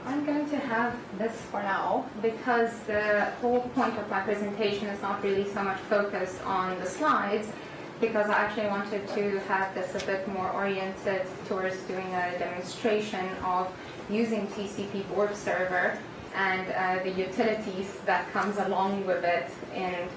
I'm going to have this for now because the whole point of my presentation is not really so much focused on the slides, because I actually wanted to have this a bit more oriented towards doing a demonstration of using TCP Borph server and the utilities that comes along with it. And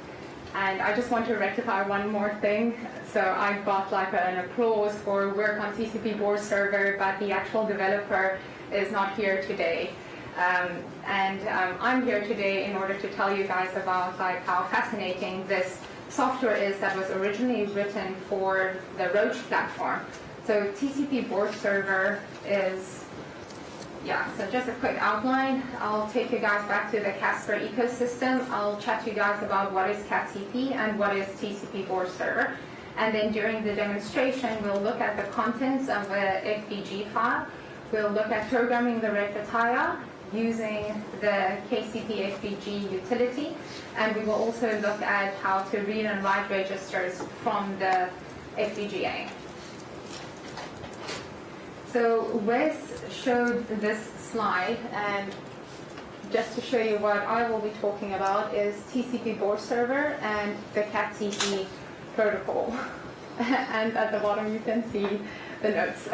I just want to rectify one more thing. So I got like an applause for work on TCP Borph server, but the actual developer is not here today. I'm here today in order to tell you guys about like how fascinating this software is that was originally written for the Roach platform. So TCP Borph server is, so just a quick outline. I'll take you guys back to the Casper ecosystem. I'll chat to you guys about what is CatCP and what is TCP Borph server. And then during the demonstration, we'll look at the contents of a FBG file. We'll look at programming the Repetaya using the KCP FBG utility. And we will also look at how to read and write registers from the FPGA. So Wes showed this slide, and just to show you what I will be talking about is TCP Borph server and the CatCP protocol. And at the bottom you can see the notes.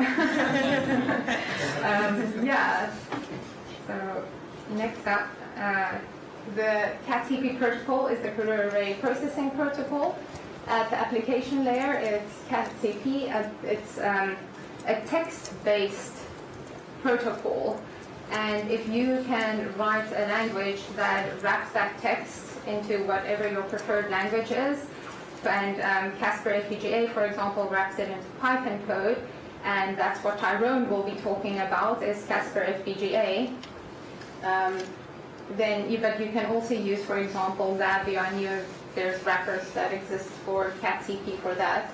So next up, the CatCP protocol is the CUDA array processing protocol. At the application layer, it's CatCP. It's a text-based protocol. And if you can write a language that wraps that text into whatever your preferred language is, and Casper FPGA, for example, wraps it into Python code, and that's what Tyrone will be talking about, is Casper FPGA. But you can also use, for example, Lavia. I knew there's wrappers that exist for CatCP for that.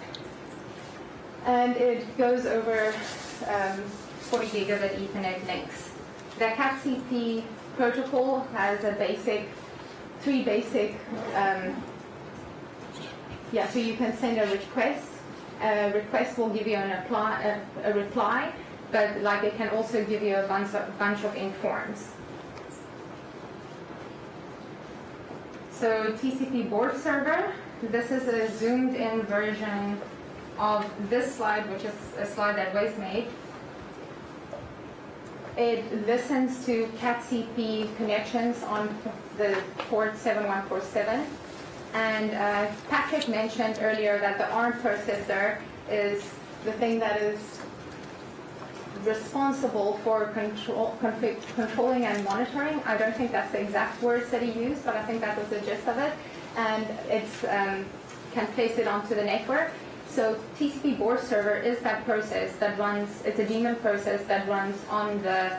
And it goes over 40 gigabit Ethernet links. The CatCP protocol has three basic, so you can send a request. A request will give you a reply, but like it can also give you a bunch of informs. So TCP Borph server, this is a zoomed in version of this slide, which is a slide that Wes made. It listens to CatCP connections on the port 7147. And Patrick mentioned earlier that the ARM processor is the thing that is responsible for controlling and monitoring. I don't think that's the exact words that he used, but I think that was the gist of it. And it's can place it onto the network. So TCP Borph server is that process that runs, it's a daemon process that runs on the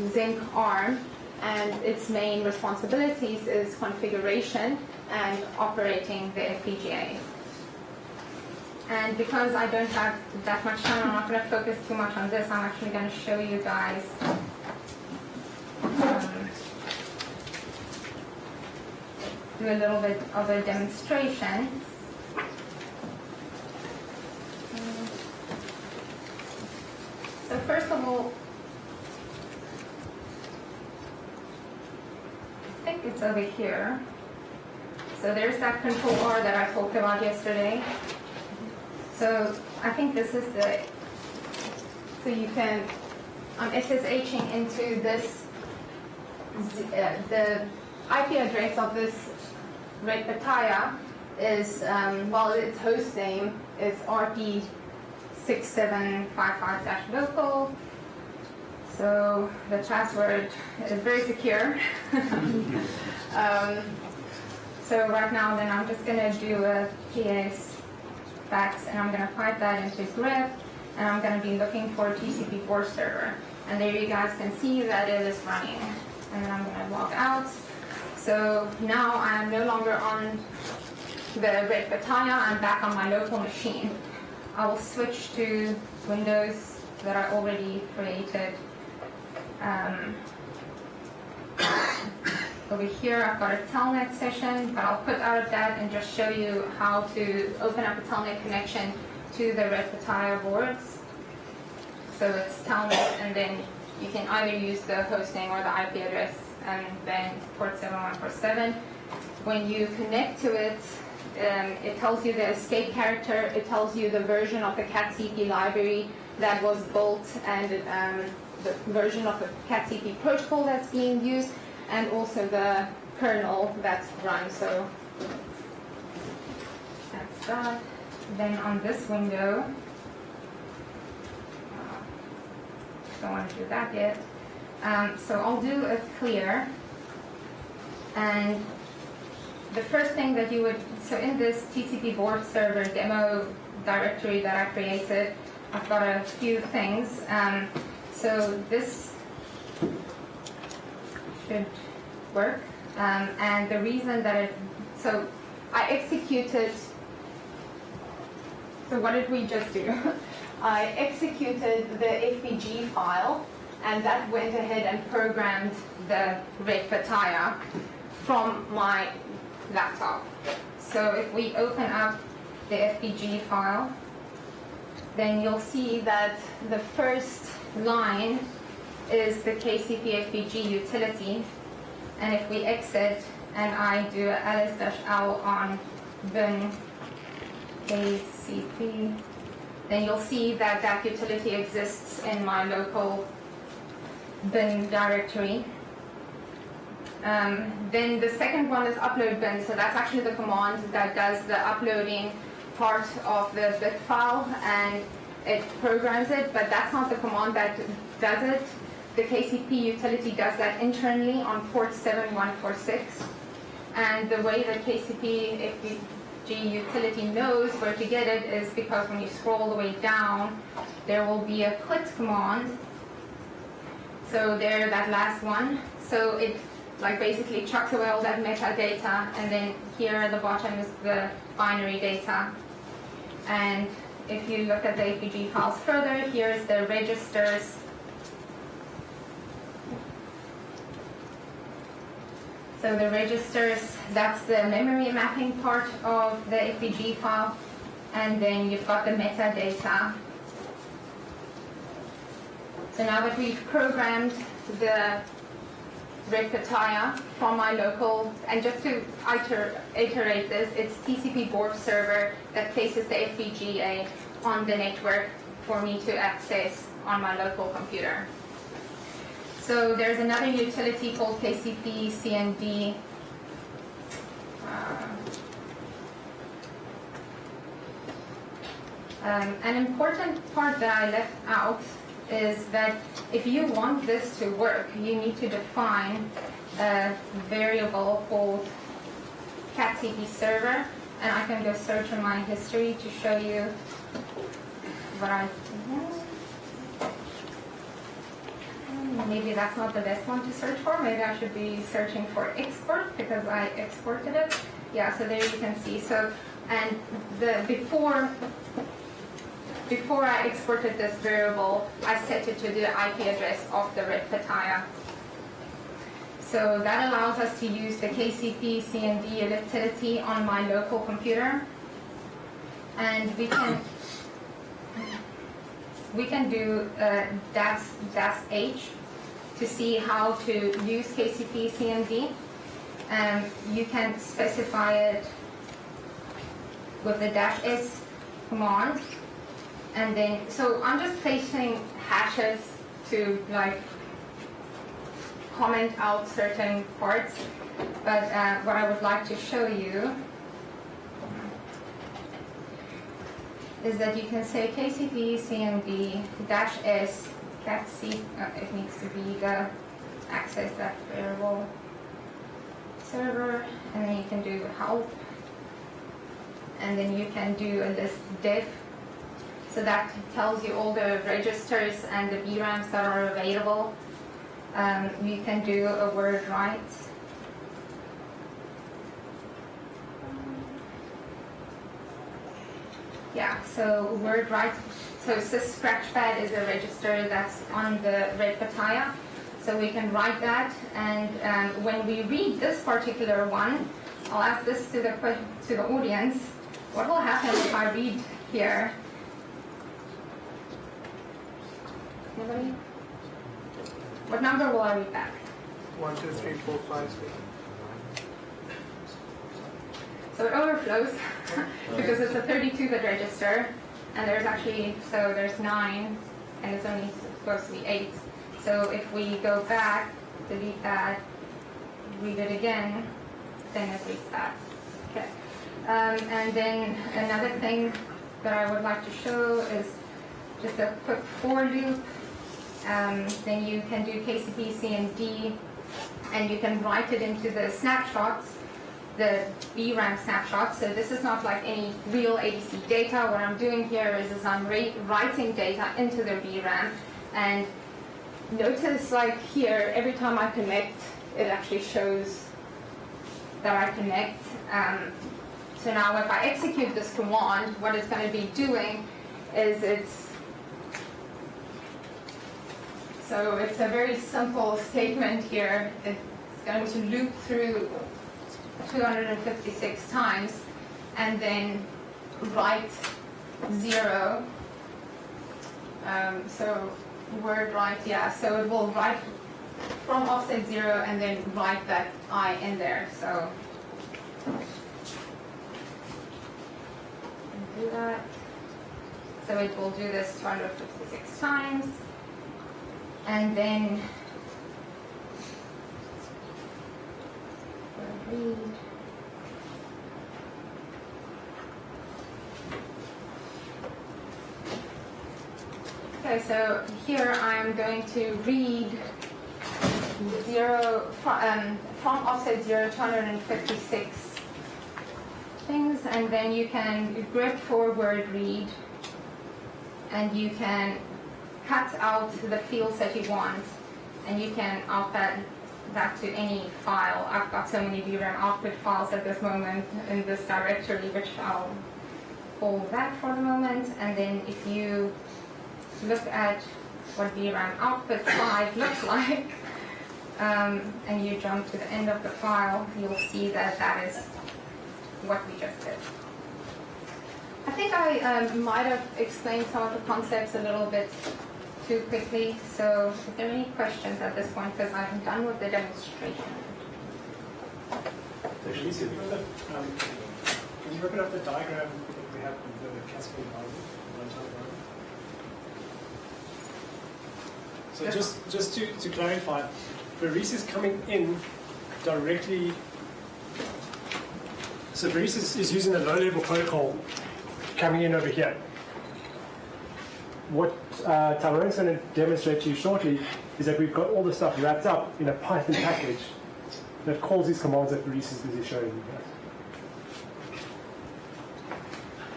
Zinc ARM, and its main responsibilities is configuration and operating the FPGA. And because I don't have that much time, I'm not going to focus too much on this. I'm actually going to show you guys do a little bit of a demonstration. So first of all, I think it's over here. So there's that control R that I talked about yesterday. So I think this is so you can, I'm SSHing into this, the IP address of this Repetaya is, its host name is RP6755-local. So the password is very secure. So right now then I'm just going to do a PS fax, and I'm going to pipe that into grep, and I'm going to be looking for TCP Borph server. And there you guys can see that it is running. And then I'm going to log out. So now I'm no longer on the Repetaya, I'm back on my local machine. I will switch to Windows that I already created. Over here I've got a telnet session, but I'll put out of that and just show you how to open up a telnet connection to the Repetaya boards. So it's telnet and then you can either use the hosting or the IP address and then port 7147. When you connect to it, it tells you the escape character, it tells you the version of the CATCP library that was built, and the version of the CATCP protocol that's being used, and also the kernel that's run. So that's that. Then on this window, don't want to do that yet. So I'll do a clear, and the first thing that you would, so in this TCP Borph server demo directory that I created, I've got a few things. So this should work, and the reason that so I executed, so what did we just do? I executed the FPG file, and that went ahead and programmed the red pataya from my laptop. So if we open up the FPG file, then you'll see that the first line is the KCP FPG utility, and if we exit and I do ls-l on bin KCP, then you'll see that that utility exists in my local bin directory. Then the second one is upload bin, so that's actually the command that does the uploading part of the bit file, and it programs it, but that's not the command that does it. The KCP utility does that internally on port 7146, and the way the KCP FPG utility knows where to get it is because when you scroll the way down, there will be a quit command. So there, that last one. So it like basically chucks away all that metadata, and then here at the bottom is the binary data. And if you look at the APG files further, here's the registers. So the registers, that's the memory mapping part of the APG file, and then you've got the metadata. So now that we've programmed the red pataya from my local, and just to iterate this, it's TCP Borph server that places the FPGA on the network for me to access on my local computer. So there's another utility called KCP CND. An important part that I left out is that if you want this to work, you need to define a variable called CATCP server, and I can go search in my history to show you what I maybe that's not the best one to search for. Maybe I should be searching for export because I exported it. Yeah, so there you can see. So, and the before I exported this variable, I set it to the IP address of the red pataya. So that allows us to use the KCP CND utility on my local computer, and we can do -h to see how to use KCP CND. You can specify it with the -s command. And then, so I'm just placing hashes to like comment out certain parts, but what I would like to show you is that you can say KCP CND -s CATC, it needs to be the access that variable server, and then you can do help, and then you can do a list diff. So that tells you all the registers and the VRAMs that are available. You can do a word write. Yeah, so word write. So sys scratchpad is a register that's on the red pataya. So we can write that, and when we read this particular one, I'll ask this to the audience. What will happen if I read here? Anybody? What number will I read back? 1, 2, 3, 4, 5, 6. So it overflows because it's a 32-bit register, and there's actually, so there's 9, and it's only supposed to be 8. So if we go back, delete that, read it again, then it reads that. Okay. And then another thing that I would like to show is just a quick for loop. Then you can do KCP, CND, and you can write it into the snapshots, the VRAM snapshots. So this is not like any real ADC data. What I'm doing here is I'm writing data into the VRAM. And notice like here, every time I connect, it actually shows that I connect. So now if I execute this command, what it's going to be doing is it's a very simple statement here. It's going to loop through 256 times and then write 0. So word write, yeah. So it will write from offset 0 and then write that I in there. So do that. So it will do this 256 times. And then read. Okay, so here I'm going to read 0 from offset 0 to 256 things, and then you can grep forward read, and you can cut out the fields that you want, and you can output that to any file. I've got so many VRAM output files at this moment in this directory, which I'll hold that for the moment. And then if you look at what VRAM output 5 looks like, and you jump to the end of the file, you'll see that that is what we just did. I think I might have explained some of the concepts a little bit too quickly. So if there are any questions at this point, because I'm done with the demonstration. Can you look up the diagram that we have with the cascade diagram? So just to clarify, Vereese is coming in directly. So Vereese is using a low-level protocol coming in over here. What Tyrone going to demonstrate to you shortly is that we've got all the stuff wrapped up in a Python package that calls these commands that Vereese is busy showing you guys.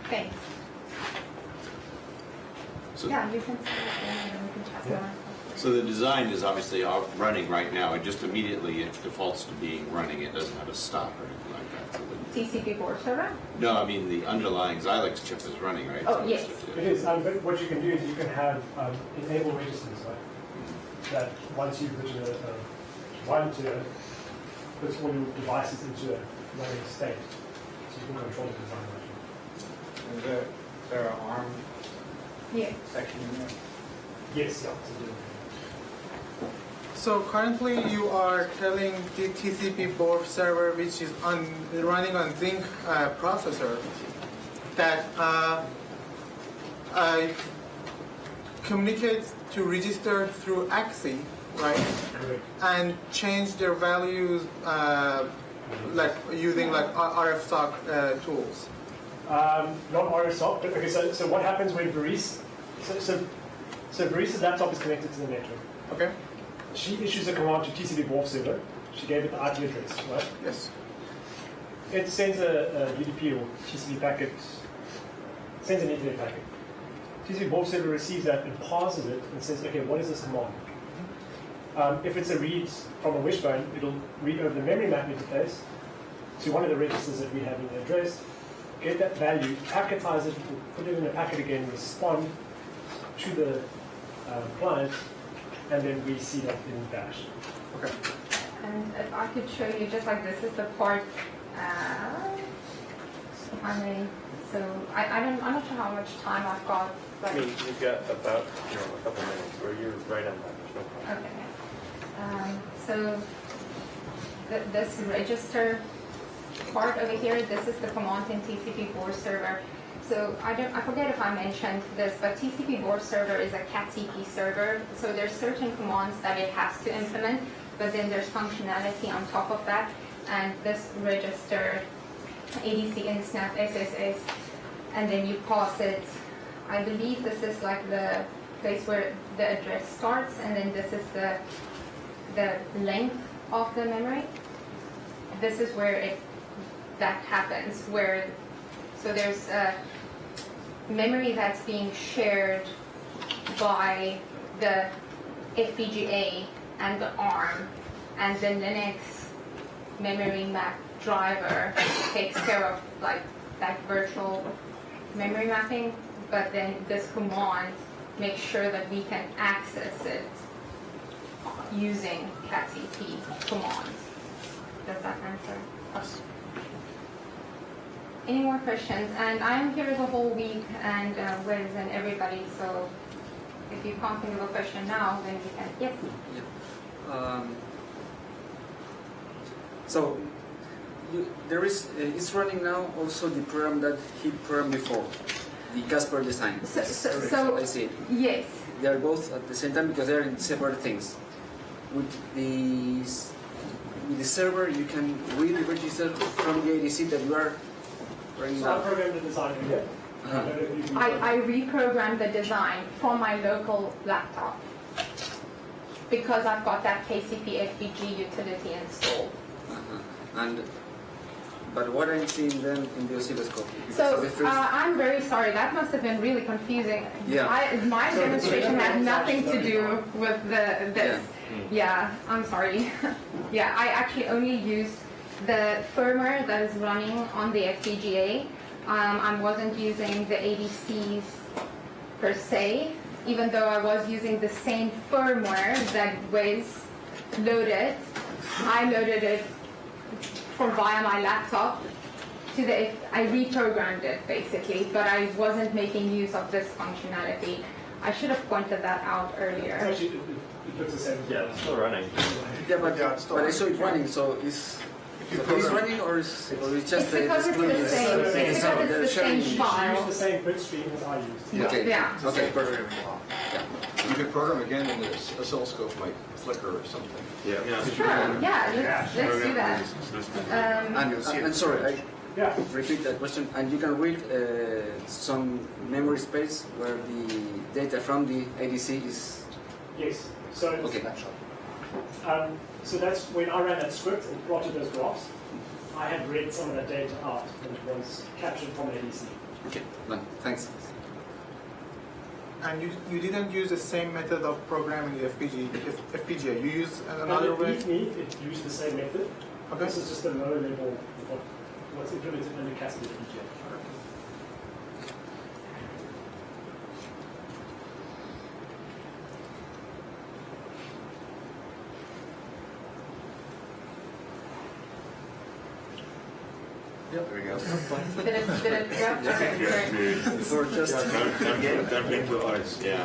Okay. So, Yeah, you can see it and we can chat more. so the design is obviously running right now, and just immediately it defaults to being running. It doesn't have a stop or anything like that. So TCP Borph server? no, I mean the underlying Xilinx chip is running, right? Oh, yes. It is, but what you can do is you can have enable registers, right? That once you've written one to puts all your devices into a running state, so you can control the design right. Is there an ARM Yeah. section in there? Yes, yeah. Absolutely. So currently you are telling the TCP Borph server, which is running on Zinc processor, that communicates to register through AXI, right? Correct. And change their values like using like RFSOC tools. Not RSOC, but okay, so what happens when Vereese, so Vereese's laptop is connected to the network. Okay? She issues a command to TCP Borph server. She gave it the IP address, right? Yes. It sends a UDP or TCP packet, sends an Ethernet packet. TCP Borph server receives that and parses it and says, okay, what is this command? If it's a read from a wishbone, it'll read over the memory map interface to one of the registers that we have in the address, get that value, packetize it, put it in a packet again, respond to the client, and then we see that in Bash. Okay. And if I could show you, just like this is the part, so I'm not sure how much time I've got. But I mean, you've got about a couple minutes, or you're right on that. There's no problem. okay. so this register part over here, this is the command in TCP Borph server. So I forget if I mentioned this, but TCP Borph server is a CAT-TP server. So there's certain commands that it has to implement, but then there's functionality on top of that. And this register, ADC insnap SSS, and then you pass it. I believe this is like the place where the address starts, and then this is the length of the memory. This is where that happens, so there's a memory that's being shared by the FPGA and the ARM, and the Linux memory map driver takes care of like that virtual memory mapping, but then this command makes sure that we can access it using CAT-TP commands. Does that answer? Yes. Any more questions? And I'm here the whole week, and Wiz and everybody, so if you can't think of a question now, then we can, yes? So there is it's running now also the program that he programmed before, the Casper design. So I see it. yes. They are both at the same time because they are in separate things. With the server, you can really register from the ADC that you are running So I now. programmed the design here. I reprogrammed the design for my local laptop because I've got that KCP FPG utility installed. But what I'm seeing then in the oscilloscope. So the first, I'm very sorry. That must have been really confusing. Yeah. My demonstration had nothing to do with this. Yeah, I'm sorry. Yeah, I actually only used the firmware that is running on the FPGA. I wasn't using the ADCs per se, even though I was using the same firmware that Wiz loaded. I loaded it via my laptop to I reprogrammed it basically, but I wasn't making use of this functionality. I should have pointed that out earlier. Actually, it looks the same. Yeah, it's still running. yeah, but I saw it running, so it's running or it's just It's because it's the same. It's because it's the same Use file. the same bit stream as I used. Okay. Yeah. Okay, perfect. You could program again, and the oscilloscope might flicker or something. Yeah. Sure. Yeah. Let's do that. And sorry, Yeah. I repeat that question. And you can read some memory space where the data from the ADC is. Yes. So Okay. so that's when I ran that script and plotted those graphs. I had read some of that data out and it was captured from ADC. Okay. Done. Thanks. And you didn't use the same method of programming the FPGA. You used another way. It used the same method. Okay. This is just a low level of what's implemented in the Casper FPGA. There we go. Did it go? Okay, great. For just. Don't make your eyes. Yeah.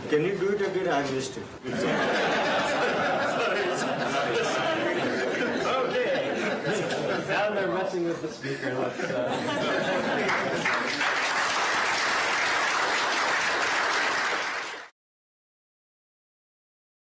Can you do it again? I missed it. Okay. Now they're messing with the speaker. Let's.